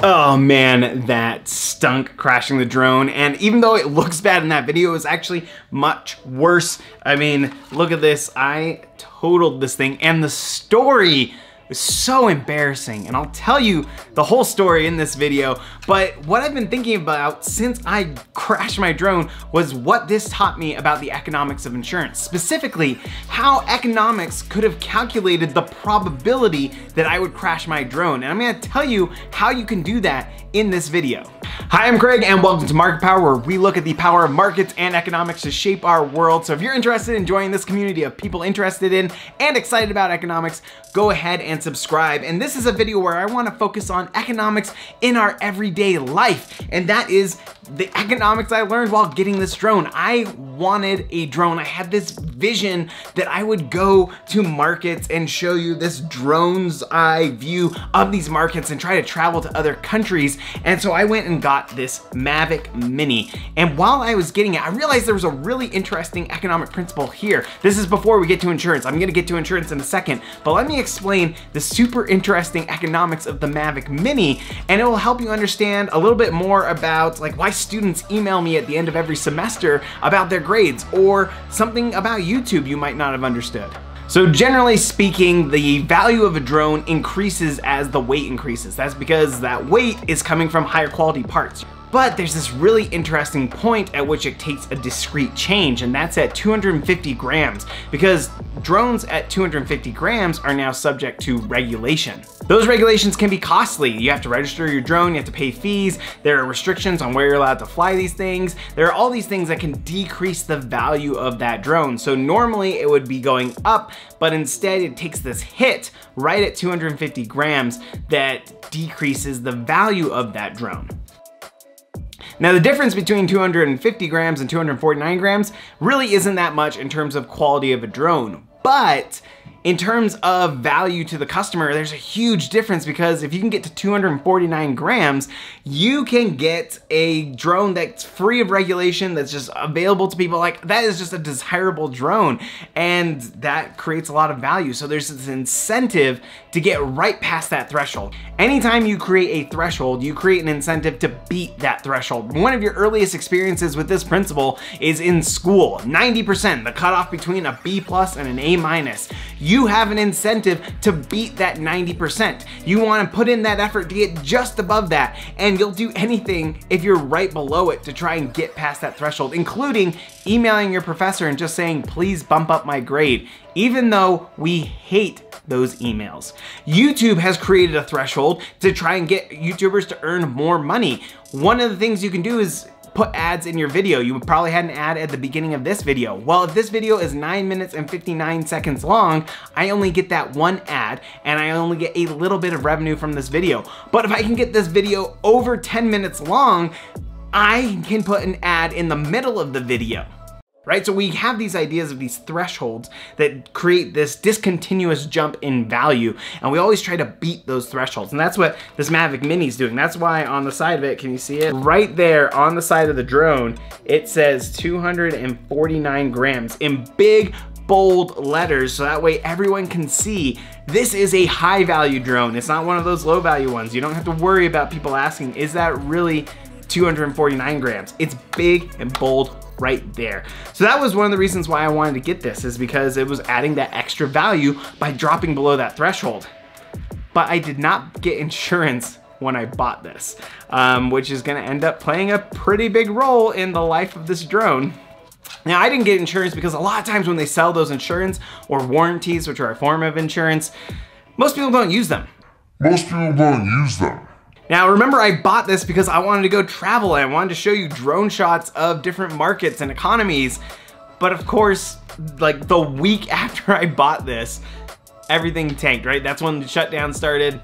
Oh man, that stunk crashing the drone. And even though it looks bad in that video, it was actually much worse. I mean, look at this. I totaled this thing, and the story was so embarrassing. And I'll tell you the whole story in this video. But what I've been thinking about since I crashed my drone was what this taught me about the economics of insurance. Specifically, how economics could have calculated the probability that I would crash my drone. And I'm gonna tell you how you can do that in this video. Hi, I'm Craig, and welcome to Market Power, where we look at the power of markets and economics to shape our world. So if you're interested in joining this community of people interested in and excited about economics, go ahead and subscribe. And this is a video where I want to focus on economics in our everyday life. And that is the economics I learned while getting this drone. I wanted a drone. I had this vision that I would go to markets and show you this drone's eye view of these markets and try to travel to other countries. And so I went and got this Mavic Mini. And while I was getting it, I realized there was a really interesting economic principle here. This is before we get to insurance. I'm gonna get to insurance in a second, but let me explain the super interesting economics of the Mavic Mini, and it will help you understand a little bit more about like why students email me at the end of every semester about their grades, or something about YouTube you might not have understood. So generally speaking, the value of a drone increases as the weight increases. That's because that weight is coming from higher quality parts. But there's this really interesting point at which it takes a discrete change, and that's at 250 grams, because drones at 250 grams are now subject to regulation. Those regulations can be costly. You have to register your drone, you have to pay fees, there are restrictions on where you're allowed to fly these things. There are all these things that can decrease the value of that drone. So normally it would be going up, but instead it takes this hit right at 250 grams that decreases the value of that drone. Now the difference between 250 grams and 249 grams really isn't that much in terms of quality of a drone, but in terms of value to the customer, there's a huge difference, because if you can get to 249 grams, you can get a drone that's free of regulation, that's just available to people. Like, that is just a desirable drone, and that creates a lot of value. So there's this incentive to get right past that threshold. Anytime you create a threshold, you create an incentive to beat that threshold. One of your earliest experiences with this principle is in school. 90%, the cutoff between a B+ and an A-. You have an incentive to beat that 90%. You want to put in that effort to get just above that, and you'll do anything if you're right below it to try and get past that threshold, including emailing your professor and just saying, please bump up my grade, even though we hate those emails. YouTube has created a threshold to try and get YouTubers to earn more money. One of the things you can do is put ads in your video. You probably had an ad at the beginning of this video. Well, if this video is 9 minutes and 59 seconds long, I only get that one ad, and I only get a little bit of revenue from this video. But if I can get this video over 10 minutes long, I can put an ad in the middle of the video. Right? So we have these ideas of these thresholds that create this discontinuous jump in value, and we always try to beat those thresholds. And that's what this Mavic Mini is doing. That's why on the side of it, can you see it? Right there on the side of the drone, it says 249 grams in big, bold letters, so that way everyone can see this is a high value drone. It's not one of those low value ones. You don't have to worry about people asking, is that really 249 grams? It's big and bold right there. So that was one of the reasons why I wanted to get this, is because it was adding that extra value by dropping below that threshold. But I did not get insurance when I bought this, which is gonna end up playing a pretty big role in the life of this drone. Now, I didn't get insurance because a lot of times when they sell those insurance or warranties, which are a form of insurance, most people don't use them. Now, remember, I bought this because I wanted to go travel, and I wanted to show you drone shots of different markets and economies. But of course, like the week after I bought this, everything tanked, right? That's when the shutdown started.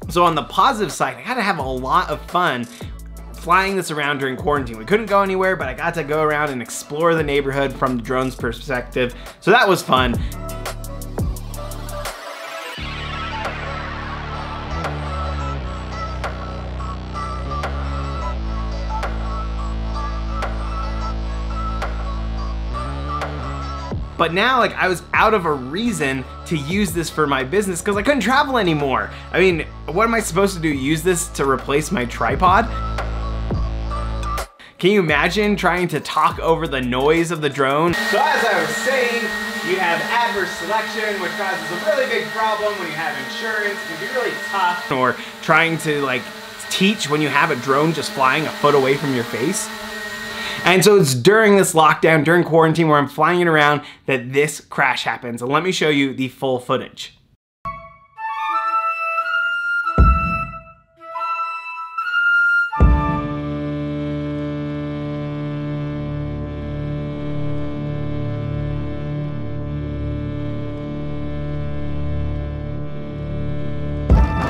So on the positive side, I got to have a lot of fun flying this around during quarantine. We couldn't go anywhere, but I got to go around and explore the neighborhood from the drone's perspective. So that was fun. But now, like, I was out of a reason to to use this for my business because I couldn't travel anymore. I mean, what am I supposed to do? Use this to replace my tripod? Can you imagine trying to talk over the noise of the drone? So as I was saying, you have adverse selection, which causes a really big problem when you have insurance. It can be really tough. Or trying to like teach when you have a drone just flying a foot away from your face. And so it's during this lockdown, during quarantine, where I'm flying it around, that this crash happens. And let me show you the full footage.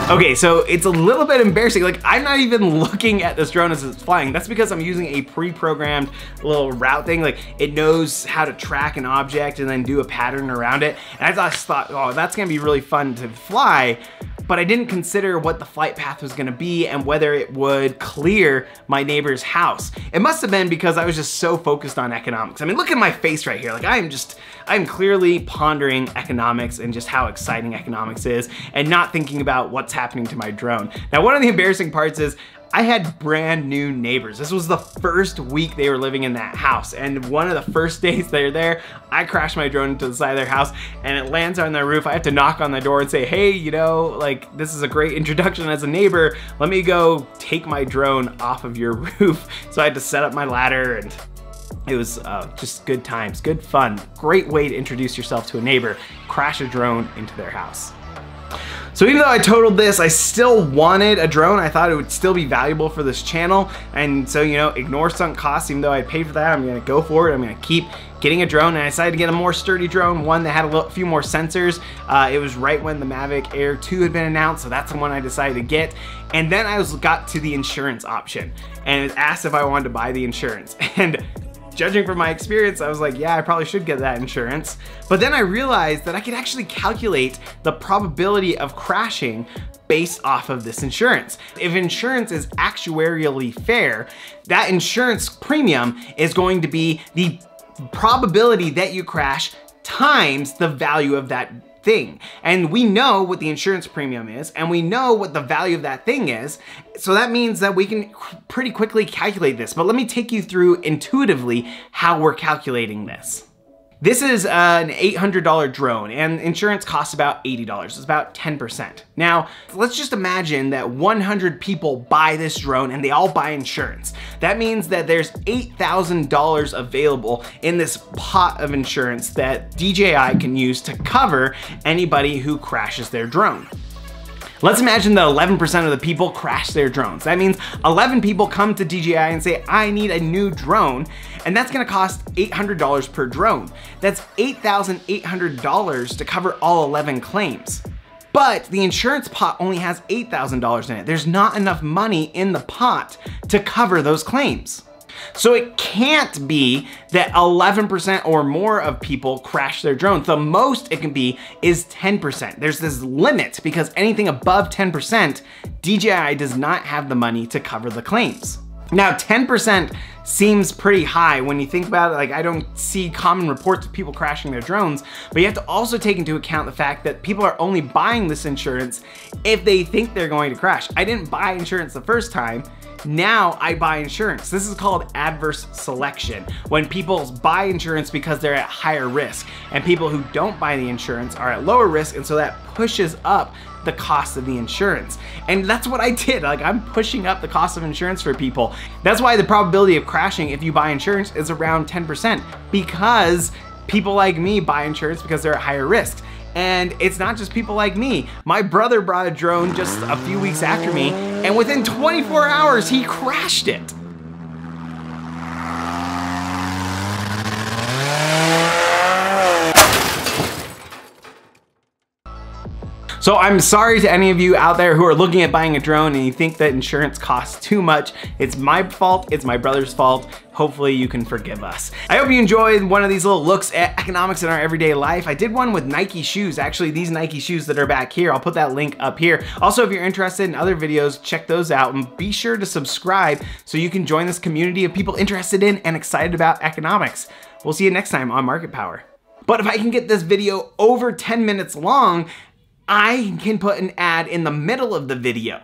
Okay, so it's a little bit embarrassing. Like, I'm not even looking at this drone as it's flying. That's because I'm using a pre-programmed little route thing. Like, it knows how to track an object and then do a pattern around it. And I just thought, oh, that's gonna be really fun to fly. But I didn't consider what the flight path was gonna be and whether it would clear my neighbor's house. It must have been because I was just so focused on economics. I mean, look at my face right here. Like, I'm clearly pondering economics and just how exciting economics is and not thinking about what's happening to my drone. Now, one of the embarrassing parts is I had brand new neighbors. This was the first week they were living in that house. And one of the first days they're there, I crashed my drone into the side of their house and it lands on their roof. I have to knock on the door and say, hey, you know, like, this is a great introduction as a neighbor. Let me go take my drone off of your roof. So I had to set up my ladder, and it was just good times, good fun. Great way to introduce yourself to a neighbor, crash a drone into their house. So even though I totaled this, I still wanted a drone. I thought it would still be valuable for this channel. And so, you know, ignore sunk costs. Even though I paid for that, I'm gonna go for it. I'm gonna keep getting a drone. And I decided to get a more sturdy drone, one that had a few more sensors. It was right when the Mavic Air 2 had been announced, so that's the one I decided to get. And then I got to the insurance option, and it was asked if I wanted to buy the insurance. And judging from my experience, I was like, yeah, I probably should get that insurance. But then I realized that I could actually calculate the probability of crashing based off of this insurance. If insurance is actuarially fair, that insurance premium is going to be the probability that you crash times the value of that thing. And we know what the insurance premium is, and we know what the value of that thing is. So that means that we can pretty quickly calculate this. But let me take you through intuitively how we're calculating this. This is an $800 drone, and insurance costs about $80. It's about 10%. Now, let's just imagine that 100 people buy this drone and they all buy insurance. That means that there's $8,000 available in this pot of insurance that DJI can use to cover anybody who crashes their drone. Let's imagine that 11% of the people crash their drones. That means 11 people come to DJI and say, I need a new drone, and that's gonna cost $800 per drone. That's $8,800 to cover all 11 claims. But the insurance pot only has $8,000 in it. There's not enough money in the pot to cover those claims. So it can't be that 11% or more of people crash their drones. The most it can be is 10%. There's this limit because anything above 10%, DJI does not have the money to cover the claims. Now, 10% seems pretty high when you think about it. Like, I don't see common reports of people crashing their drones, but you have to also take into account the fact that people are only buying this insurance if they think they're going to crash. I didn't buy insurance the first time. Now I buy insurance. This is called adverse selection, when people buy insurance because they're at higher risk, and people who don't buy the insurance are at lower risk, and so that pushes up the cost of the insurance. And that's what I did. Like, I'm pushing up the cost of insurance for people. That's why the probability of crashing if you buy insurance is around 10%, because people like me buy insurance because they're at higher risk. And it's not just people like me. My brother brought a drone just a few weeks after me, and within 24 hours, he crashed it. So I'm sorry to any of you out there who are looking at buying a drone and you think that insurance costs too much. It's my fault, it's my brother's fault. Hopefully you can forgive us. I hope you enjoyed one of these little looks at economics in our everyday life. I did one with Nike shoes. Actually, these Nike shoes that are back here, I'll put that link up here. Also, if you're interested in other videos, check those out, and be sure to subscribe so you can join this community of people interested in and excited about economics. We'll see you next time on Market Power. But if I can get this video over 10 minutes long, I can put an ad in the middle of the video.